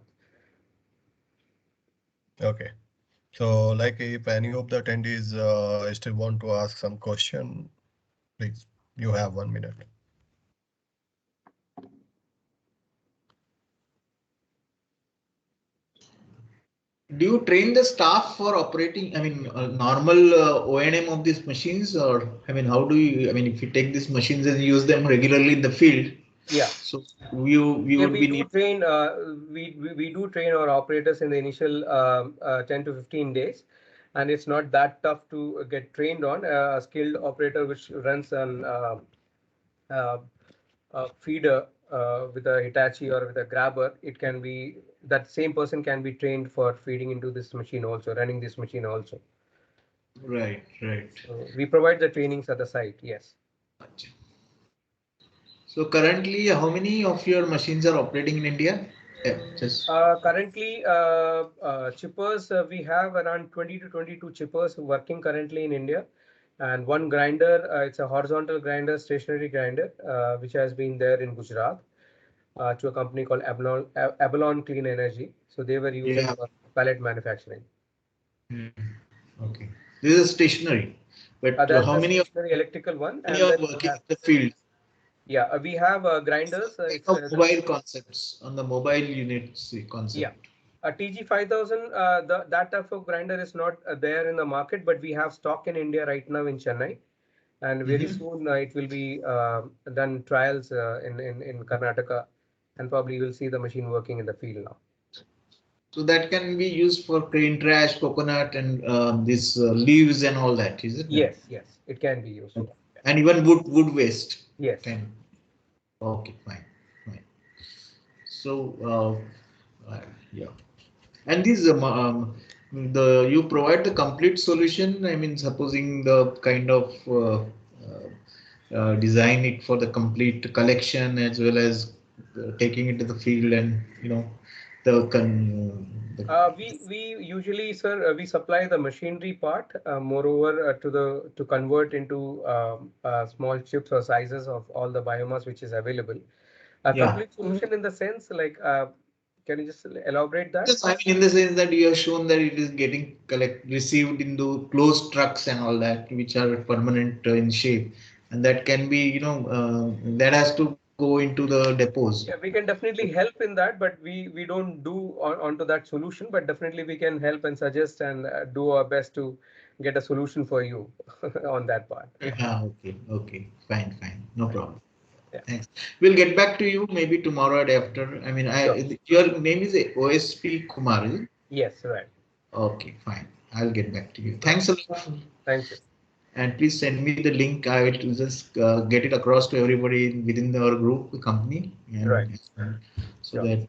Okay. So like if any of the attendees still want to ask some question, please, you have 1 minute. Do you train the staff for operating, I mean, normal O&M of these machines, or, I mean, how do you, I mean, if you take these machines and use them regularly in the field, Yeah. so you Yeah, would be need. we do train our operators in the initial 10 to 15 days, and it's not that tough to get trained on. A skilled operator which runs an uh, feeder with a Hitachi or with a grabber, it can be that same person can be trained for feeding into this machine also, running this machine also. Right, right. So we provide the trainings at the site. Yes. Gotcha. So currently, how many of your machines are operating in India? Yeah, just Currently, chippers, we have around 20 to 22 chippers working currently in India, and one grinder. It's a horizontal grinder, stationary grinder, which has been there in Gujarat to a company called Abalon Clean Energy. So they were using yeah. for pellet manufacturing. Okay. This is stationary, but That's how the many of stationary electrical one, you and are then we working have, in the field? yeah, we have grinders. Kind It's of mobile concepts on the mobile units yeah. concept. A TG5000, that type of grinder is not there in the market, but we have stock in India right now in Chennai, and very soon it will be done trials in Karnataka, and probably you will see the machine working in the field now. So that can be used for crane trash, coconut, and these leaves and all that, is it? Yes, yes, it can be used Okay. for. And even wood waste. Yes. Can. Okay, fine, fine. So yeah. And these the you provide the complete solution. I mean, supposing the kind of design it for the complete collection as well as taking it to the field, and the We usually, sir, we supply the machinery part. Moreover, to convert into small chips or sizes of all the biomass which is available. A yeah. complete solution in the sense like, can you just elaborate that? Yes, I mean, in the sense that you have shown that it is getting received into closed trucks and all that, which are permanent in shape, and that can be, that has to go into the depots. Yeah, we can definitely help in that, but we don't do onto that solution. But definitely we can help and suggest and do our best to get a solution for you on that part. Yeah, okay, okay, fine, fine, no Right. problem. Yeah. Thanks. We'll get back to you maybe tomorrow or day after. I mean, Sure. your name is OSP Kumar, is it? Yes. Right. Okay, fine. I'll get back to you. Right. Thanks a lot. Thank you. And please send me the link. I will just get it across to everybody within our group, the company, Right. and so Sure. that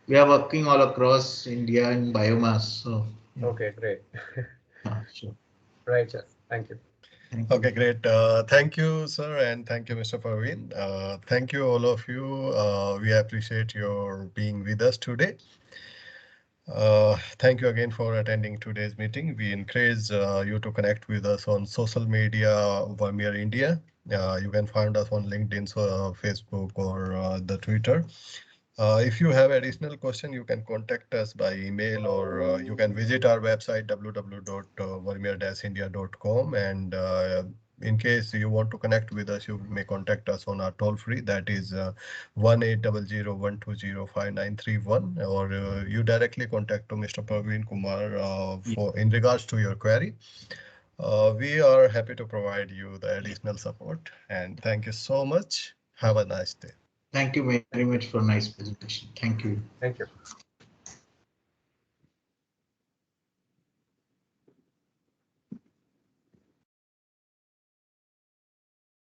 we are working all across India in biomass. So, yeah, Okay. Great. sure. Right, sir. Thank you. Thank Okay, you. great. Thank you, sir, and thank you, Mr. Parveen. Thank you, all of you. We appreciate your being with us today. Thank you again for attending today's meeting. We encourage you to connect with us on social media, Vermeer India. You can find us on LinkedIn, so, Facebook, or the Twitter. If you have additional question, you can contact us by email, or you can visit our website www.vermeer-india.com, and in case you want to connect with us, you may contact us on our toll free, that is 1-800-120-5931, or you directly contact to Mr. Praveen Kumar for in regards to your query. We are happy to provide you the additional support, and thank you so much. Have a nice day. Thank you very Thank much you. for nice presentation. Thank you. Thank you.